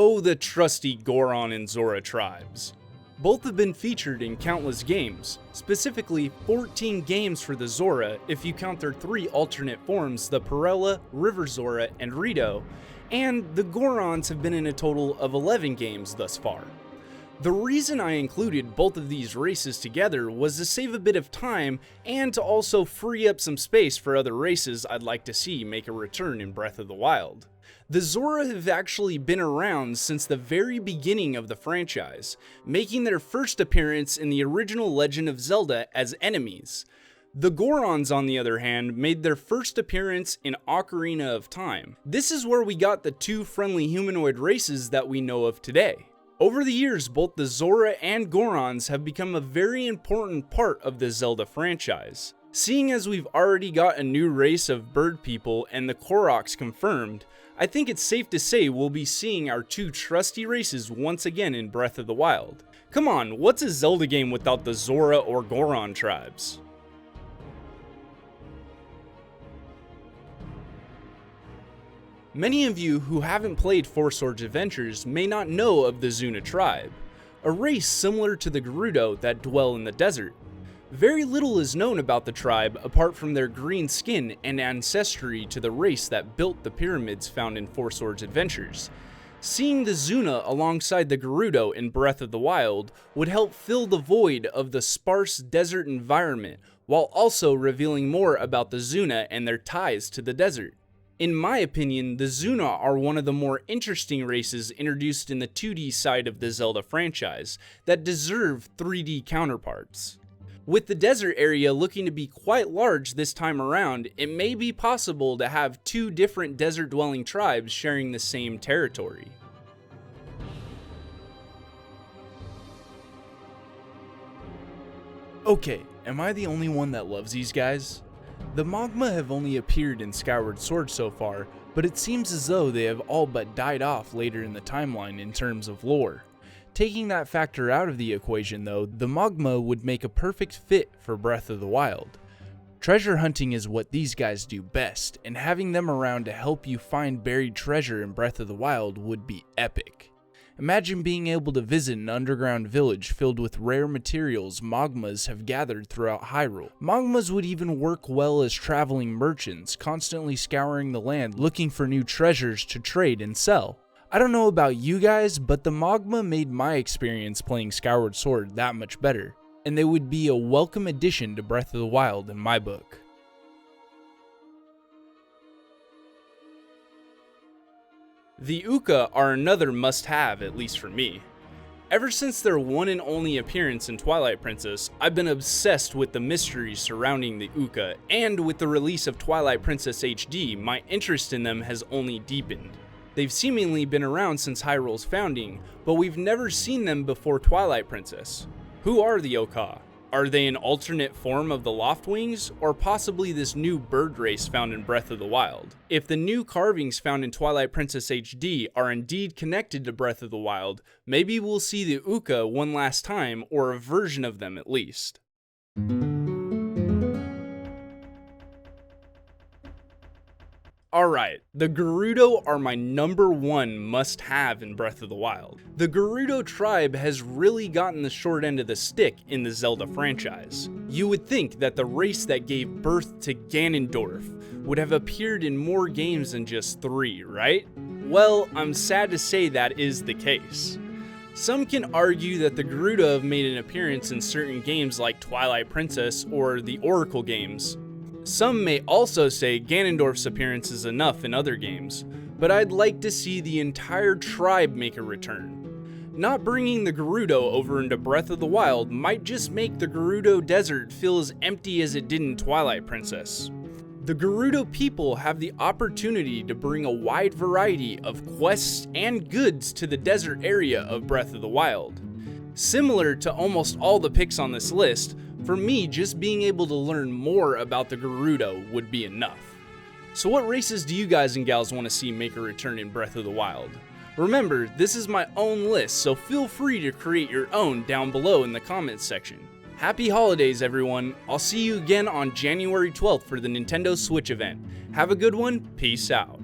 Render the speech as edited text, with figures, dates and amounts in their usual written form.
Oh, the trusty Goron and Zora tribes. Both have been featured in countless games, specifically 14 games for the Zora if you count their 3 alternate forms, the Perella, River Zora, and Rito, and the Gorons have been in a total of 11 games thus far. The reason I included both of these races together was to save a bit of time and to also free up some space for other races I'd like to see make a return in Breath of the Wild. The Zora have actually been around since the very beginning of the franchise, making their first appearance in the original Legend of Zelda as enemies. The Gorons, on the other hand, made their first appearance in Ocarina of Time. This is where we got the 2 friendly humanoid races that we know of today. Over the years, both the Zora and Gorons have become a very important part of the Zelda franchise. Seeing as we've already got a new race of bird people and the Koroks confirmed, I think it's safe to say we'll be seeing our 2 trusty races once again in Breath of the Wild. Come on, what's a Zelda game without the Zora or Goron tribes? Many of you who haven't played Four Swords Adventures may not know of the Zuna tribe, a race similar to the Gerudo that dwell in the desert. Very little is known about the tribe apart from their green skin and ancestry to the race that built the pyramids found in Four Swords Adventures. Seeing the Zuna alongside the Gerudo in Breath of the Wild would help fill the void of the sparse desert environment, while also revealing more about the Zuna and their ties to the desert. In my opinion, the Zuna are one of the more interesting races introduced in the 2D side of the Zelda franchise that deserve 3D counterparts. With the desert area looking to be quite large this time around, it may be possible to have 2 different desert-dwelling tribes sharing the same territory. Okay, am I the only one that loves these guys? The Magma have only appeared in Skyward Sword so far, but it seems as though they have all but died off later in the timeline in terms of lore. Taking that factor out of the equation though, the Magma would make a perfect fit for Breath of the Wild. Treasure hunting is what these guys do best, and having them around to help you find buried treasure in Breath of the Wild would be epic. Imagine being able to visit an underground village filled with rare materials Magmas have gathered throughout Hyrule. Magmas would even work well as traveling merchants, constantly scouring the land looking for new treasures to trade and sell. I don't know about you guys, but the Magma made my experience playing Skyward Sword that much better, and they would be a welcome addition to Breath of the Wild in my book. The Uka are another must-have, at least for me. Ever since their one and only appearance in Twilight Princess, I've been obsessed with the mysteries surrounding the Uka, and with the release of Twilight Princess HD, my interest in them has only deepened. They've seemingly been around since Hyrule's founding, but we've never seen them before Twilight Princess. Who are the Uka? Are they an alternate form of the Loftwings, or possibly this new bird race found in Breath of the Wild? If the new carvings found in Twilight Princess HD are indeed connected to Breath of the Wild, maybe we'll see the Uka one last time, or a version of them at least. Alright, the Gerudo are my #1 must-have in Breath of the Wild. The Gerudo tribe has really gotten the short end of the stick in the Zelda franchise. You would think that the race that gave birth to Ganondorf would have appeared in more games than just 3, right? Well, I'm sad to say that is the case. Some can argue that the Gerudo have made an appearance in certain games like Twilight Princess or the Oracle games. Some may also say Ganondorf's appearance is enough in other games, but I'd like to see the entire tribe make a return. Not bringing the Gerudo over into Breath of the Wild might just make the Gerudo desert feel as empty as it did in Twilight Princess. The Gerudo people have the opportunity to bring a wide variety of quests and goods to the desert area of Breath of the Wild. Similar to almost all the picks on this list, for me, just being able to learn more about the Gerudo would be enough. So what races do you guys and gals want to see make a return in Breath of the Wild? Remember, this is my own list, so feel free to create your own down below in the comments section. Happy holidays, everyone. I'll see you again on January 12th for the Nintendo Switch event. Have a good one. Peace out.